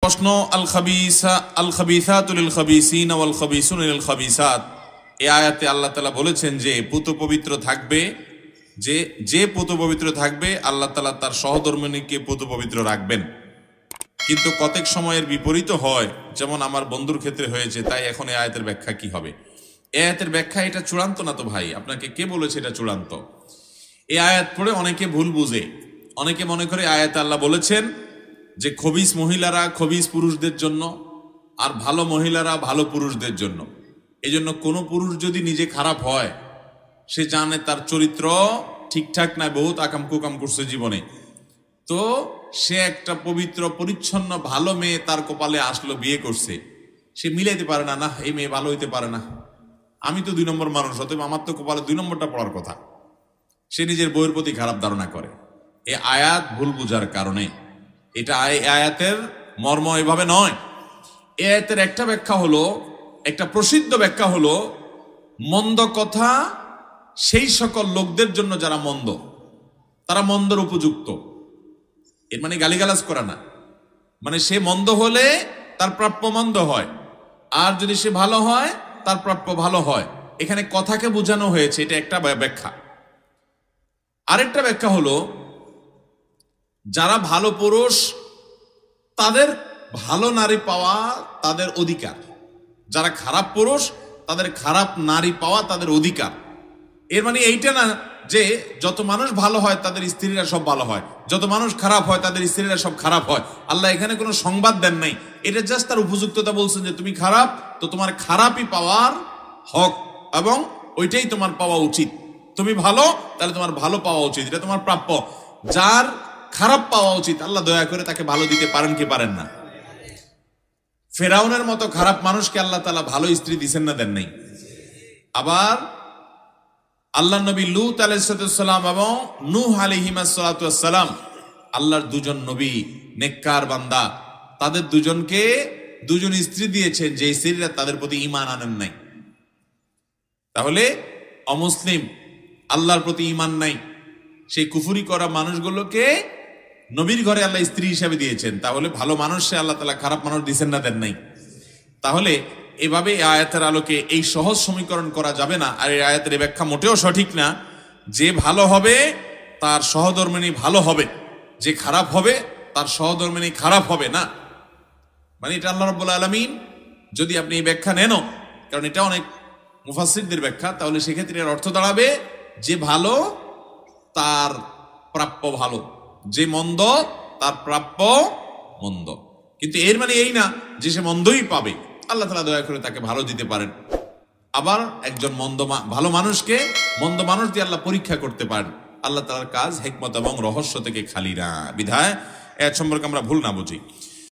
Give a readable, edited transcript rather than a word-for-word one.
প্রশ্ন আল খাবিসাতু লিল খাবিসিনা ওয়াল খাবিসুনা লিল খাবিসাত, এই আয়াতে আল্লাহ তাআলা বলেছেন যে পুত পবিত্র থাকবে, যে পুত পবিত্র থাকবে আল্লাহ তাআলা তার সহধর্মিণীকে পুত পবিত্র রাখবেন। কিন্তু কতক সময়ের বিপরীত হয়, যেমন আমার বন্ধুর ক্ষেত্রে হয়েছে। তাই এখন এই আয়াতের ব্যাখ্যা কি হবে? এই আয়াতের ব্যাখ্যা এটা চূড়ান্ত না তো ভাই, আপনাকে কে বলেছে এটা চূড়ান্ত? এই আয়াত পড়ে অনেকে ভুল বুঝে, অনেকে মনে করে আয়াতে আল্লাহ বলেছেন যে খবিস মহিলারা খবিস পুরুষদের জন্য, আর ভালো মহিলারা ভালো পুরুষদের জন্য। এই জন্য কোনো পুরুষ যদি নিজে খারাপ হয়, সে জানে তার চরিত্র ঠিকঠাক নাই, বহুত আকাম কুকাম করছে জীবনে, তো সে একটা পবিত্র পরিচ্ছন্ন ভালো মেয়ে তার কপালে আসলো, বিয়ে করছে, সে মিলাইতে পারে না, না এই মেয়ে ভালো হইতে পারে না, আমি তো 2 নম্বর মানুষ, অতএব আমার তো কপালে 2 নম্বরটা পড়ার কথা। সে নিজের বউয়ের প্রতি খারাপ ধারণা করে। এই আয়াত ভুল বুঝার কারণে, এটা আয়াতের মর্ম এভাবে নয়। এই আয়াতের একটা ব্যাখ্যা হলো, একটা প্রসিদ্ধ ব্যাখ্যা হলো, মন্দ কথা সেই সকল লোকদের জন্য যারা মন্দ, তারা মন্দর উপযুক্ত। এর মানে গালিগালাজ করা না, মানে সে মন্দ হলে তার প্রাপ্য মন্দ হয়, আর যদি সে ভালো হয় তার প্রাপ্য ভালো হয়। এখানে কথাকে বোঝানো হয়েছে, এটা একটা ব্যাখ্যা। আরেকটা ব্যাখ্যা হলো, যারা ভালো পুরুষ তাদের ভালো নারী পাওয়া তাদের অধিকার, যারা খারাপ পুরুষ তাদের খারাপ নারী পাওয়া তাদের অধিকার। এর মানে এইটা না যে যত মানুষ ভালো হয় তাদের স্ত্রীরা সব ভালো হয়, যত মানুষ খারাপ হয় তাদের স্ত্রীরা সব খারাপ হয়। আল্লাহ এখানে কোনো সংবাদ দেন নাই, এটা জাস্ট তার উপযুক্ততা বলছেন যে তুমি খারাপ, তো তোমার খারাপই পাওয়ার হক এবং ওইটাই তোমার পাওয়া উচিত। তুমি ভালো, তাহলে তোমার ভালো পাওয়া উচিত, এটা তোমার প্রাপ্য। যার খারাপ পাওয়া উচিত, আল্লাহ দয়া করে তাকে ভালো দিতে পারেন কি পারেন না? ফেরাউনের মতো খারাপ মানুষকে আল্লাহ তাআলা ভালো স্ত্রী দিছেন না, দেন নাই? আবার আল্লাহ নবী লূত আলাইহিস সালাম এবং নূহ আলাইহিস সালাম, আল্লাহর 2 জন নবী নেককার বান্দা, তাদের দুজনকে 2 জন স্ত্রী দিয়েছেন যে স্ত্রীরা তাদের প্রতি ঈমান আনেন নাই। তাহলে অমুসলিম, আল্লাহর প্রতি ঈমান নাই, সেই কুফরি করা মানুষগুলোকে নবীর ঘরে আল্লাহ স্ত্রী হিসাবে দিয়েছেন। তাহলে ভালো মানুষে আল্লাহ তাআলা খারাপ মানুষ দিয়েছেন না, দেন নাই? তাহলে এভাবে এই আয়াতের আলোকে এই সহজ সমীকরণ করা যাবে না। আর এই আয়াতের ব্যাখ্যা মোটেও সঠিক না যে ভালো হবে তার সহধর্মিণী ভালো হবে, যে খারাপ হবে তার সহধর্মিণী খারাপ হবে না। মানে এটা আল্লাহ রাব্বুল আলামিন, যদি আপনি এই ব্যাখ্যা নেন, কারণ এটা অনেক মুফাসসিরদের ব্যাখ্যা, তাহলে সেক্ষেত্রে এর অর্থ দাঁড়াবে যে ভালো তার প্রাপ্য ভালো, যে মন্দ তার প্রাপ্য মন্দ। কিন্তু এর মানে এই না যে সে মন্দই পাবে, আল্লাহ তাআলা দয়া করে তাকে ভালো দিতে পারেন। আবার একজন ভালো মানুষকে মন্দ মানুষ দিয়ে আল্লাহ পরীক্ষা করতে পারেন। আল্লাহ তাআলার কাজ হিকমত এবং রহস্য থেকে খালি না, বিধায় এর সম্পর্কে আমরা ভুল না বুঝি।